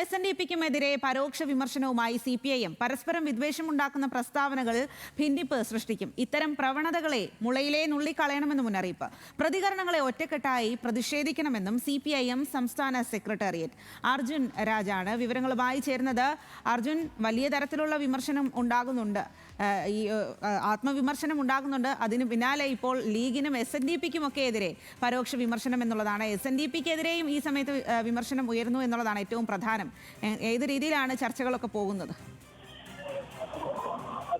SNDPക്കുമെതിരെ പരോക്ഷ വിമർശനവുമായി CPIM പരസ്പരം വിദ്വേഷമുണ്ടാക്കുന്ന പ്രസ്താവനകൾ ഭിന്നിപ്പ് സൃഷ്ടിക്കും. ഇത്തരം പ്രവണതകളെ മുളയിലേ നുള്ളിക്കളയണമെന്ന് മുന്നറിയിപ്പ്. പ്രതികരണങ്ങളെ ഒറ്റക്കെട്ടായി പ്രതിഷേധിക്കണമെന്നും CPIM സംസ്ഥാന സെക്രട്ടേറിയറ്റ്. അർജുൻ രാജാണ് വിവരങ്ങളുമായി ചേരുന്നത്. അർജുൻ, വലിയ തരത്തിലുള്ള വിമർശനം ഉണ്ടാകുന്നുണ്ട്, ഈ ആത്മവിമർശനം ഉണ്ടാകുന്നുണ്ട്. അതിന് പിന്നാലെ ഇപ്പോൾ ലീഗിനും SNDPക്കും ഒക്കെ എതിരെ പരോക്ഷ വിമർശനം എന്നുള്ളതാണ്. SNDPക്കെതിരെയും ഈ സമയത്ത് വിമർശനം ഉയർന്നു എന്നുള്ളതാണ് ഏറ്റവും പ്രധാനം. ഏത് രീതിയിലാണ് ചർച്ചകളൊക്കെ പോകുന്നത്?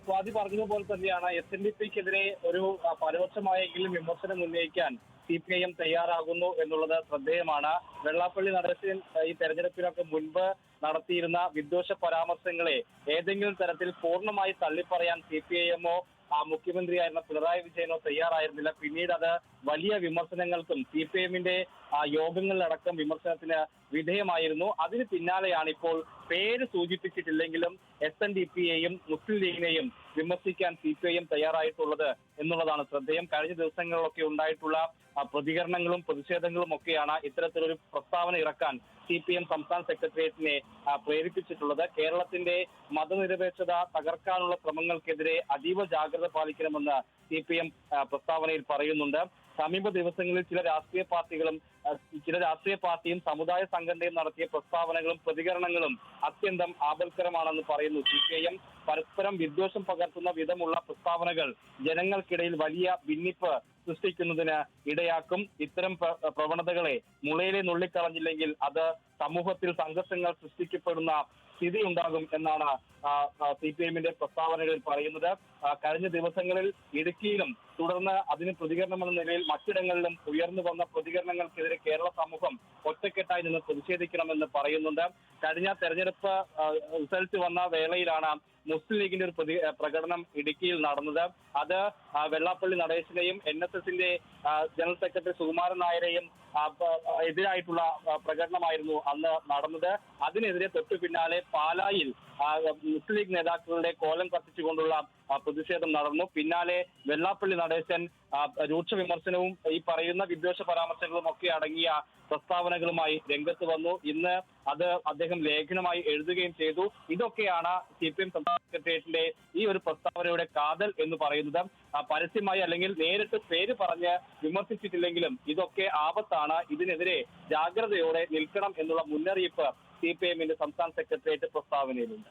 സ്വാതി പറഞ്ഞതുപോലെ തന്നെയാണ് SNDPക്കെതിരെ ഒരു പരോക്ഷമായെങ്കിലും വിമർശനം ഉന്നയിക്കാൻ CPIM തയ്യാറാകുന്നു എന്നുള്ളത് ശ്രദ്ധേയമാണ്. വെള്ളാപ്പള്ളി നടേശൻ ഈ തെരഞ്ഞെടുപ്പിനൊക്കെ മുൻപ് നടത്തിയിരുന്ന വിദ്വേഷ പരാമർശങ്ങളെ ഏതെങ്കിലും തരത്തിൽ പൂർണ്ണമായി തള്ളിപ്പറയാൻ CPIMോ മുഖ്യമന്ത്രിയായിരുന്ന പിണറായി വിജയനോ തയ്യാറായിരുന്നില്ല. പിന്നീട് അത് വലിയ വിമർശനങ്ങൾക്കും CPIMന്റെ യോഗങ്ങളിലടക്കം വിമർശനത്തിന് വിധേയമായിരുന്നു. അതിന് പിന്നാലെയാണ് ഇപ്പോൾ പേര് സൂചിപ്പിച്ചിട്ടില്ലെങ്കിലും SNDPയെയും മുസ്ലിം ലീഗിനെയും വിമർശിക്കാൻ CPIM തയ്യാറായിട്ടുള്ളത് എന്നുള്ളതാണ് ശ്രദ്ധേയം. കഴിഞ്ഞ ദിവസങ്ങളിലൊക്കെ ഉണ്ടായിട്ടുള്ള പ്രതികരണങ്ങളും പ്രതിഷേധങ്ങളും ഒക്കെയാണ് ഇത്തരത്തിലൊരു പ്രസ്താവന ഇറക്കാൻ CPIM സംസ്ഥാന സെക്രട്ടേറിയറ്റിനെ പ്രേരിപ്പിച്ചിട്ടുള്ളത്. കേരളത്തിന്റെ മതനിരപേക്ഷത തകർക്കാനുള്ള ശ്രമങ്ങൾക്കെതിരെ അതീവ ജാഗ്രത പാലിക്കണമെന്ന് CPIM പ്രസ്താവനയിൽ പറയുന്നുണ്ട്. സമീപ ദിവസങ്ങളിൽ ചില രാഷ്ട്രീയ പാർട്ടിയും സമുദായ സംഘടനയും നടത്തിയ പ്രസ്താവനകളും പ്രതികരണങ്ങളും അത്യന്തം ആപൽക്കരമാണെന്ന് പറയുന്നു CPIM. പരസ്പരം വിദ്വേഷം പകർത്തുന്ന വിധമുള്ള പ്രസ്താവനകൾ ജനങ്ങൾക്കിടയിൽ വലിയ ഭിന്നിപ്പ് സൃഷ്ടിക്കുന്നതിന് ഇടയാക്കും. ഇത്തരം പ്രവണതകളെ മുളയിലെ നുള്ളിക്കളഞ്ഞില്ലെങ്കിൽ അത് സമൂഹത്തിൽ സംഘർഷങ്ങൾ സൃഷ്ടിക്കപ്പെടുന്ന സ്ഥിതി ഉണ്ടാകും എന്നാണ് CPIMന്റെ പ്രസ്താവനകളിൽ പറയുന്നത്. കഴിഞ്ഞ ദിവസങ്ങളിൽ ഇടുക്കിയിലും തുടർന്ന് അതിന് പ്രതികരണമെന്ന നിലയിൽ മറ്റിടങ്ങളിലും ഉയർന്നു വന്ന പ്രതികരണങ്ങൾക്കെതിരെ കേരള സമൂഹം ഒറ്റക്കെട്ടായി നിന്ന് പ്രതിഷേധിക്കണമെന്ന് പറയുന്നുണ്ട്. കഴിഞ്ഞ തെരഞ്ഞെടുപ്പ് റിസൾട്ട് വന്ന വേളയിലാണ് മുസ്ലിം ലീഗിന്റെ ഒരു പ്രകടനം ഇടുക്കിയിൽ നടന്നത്. അത് വെള്ളാപ്പള്ളി നടേശനെയും NSSന്റെ ജനറൽ സെക്രട്ടറി സുകുമാരൻ നായരെയും എതിരായിട്ടുള്ള പ്രകടനമായിരുന്നു അന്ന് നടന്നത്. അതിനെതിരെ തൊട്ടു പിന്നാലെ പാലായിൽ മുസ്ലിം ലീഗ് നേതാക്കളുടെ കോലം കത്തിച്ചുകൊണ്ടുള്ള പ്രതിഷേധം നടന്നു. പിന്നാലെ വെള്ളാപ്പള്ളി നടേശൻ രൂക്ഷ വിമർശനവും ഈ പറയുന്ന വിദ്വേഷ പരാമർശങ്ങളും ഒക്കെ അടങ്ങിയ പ്രസ്താവനകളുമായി രംഗത്ത് വന്നു. ഇന്ന് അത് അദ്ദേഹം ലേഖനമായി എഴുതുകയും ചെയ്തു. ഇതൊക്കെയാണ് CPIM സംസ്ഥാന സെക്രട്ടേറിയറ്റിന്റെ ഈ ഒരു പ്രസ്താവനയുടെ കാതൽ എന്ന് പറയുന്നത്. പരസ്യമായി അല്ലെങ്കിൽ നേരിട്ട് പേര് പറഞ്ഞ് വിമർശിച്ചിട്ടില്ലെങ്കിലും ഇതൊക്കെ ആപത്താണ്. ഇതിനെതിരെ ജാഗ്രതയോടെ നിൽക്കണം എന്നുള്ള മുന്നറിയിപ്പ് CPIMന്റെ സംസ്ഥാന സെക്രട്ടേറിയറ്റ് പ്രസ്താവനയിലുണ്ട്.